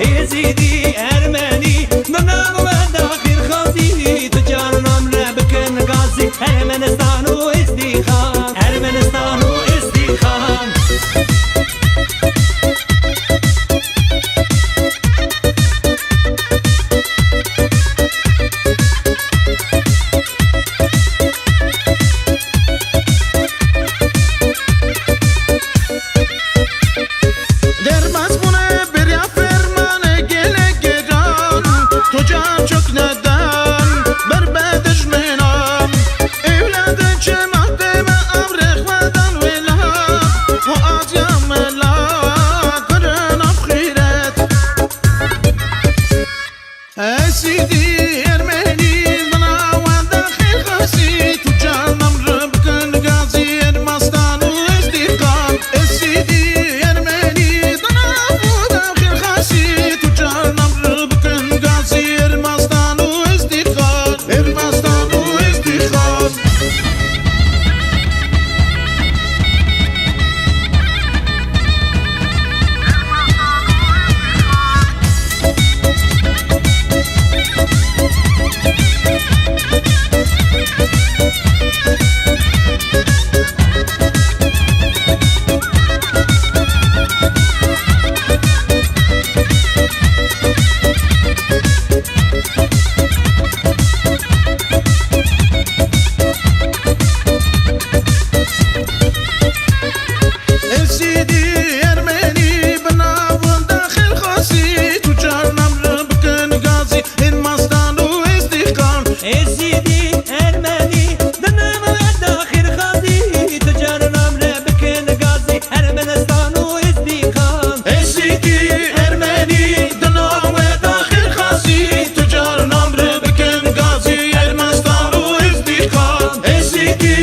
يزيدي أرمني ننام وداخل خازي تجارنام ربكن غازي أرمنستان وازدخان أرمنستان وازدخان سيدي أرمني ضنا وداخل خاسي تجار نمر بكن غازي المستان وازدقام سيدي أرمني ضنا وداخل خاسي تجار نمر بكن غازي المستان وازدقام المستان وازدقام سيدي أرمني بنا وداخل خاسي تجار نمر بكن غازي المستان وازدقام سيدي أرمني ننام وداخل خازي تجارنام ربكن غازي أرمنستان وازدخان سيدي أرمني دنا وداخل خاسي تجار نمر بكن غازي المستان وازدقام سيدي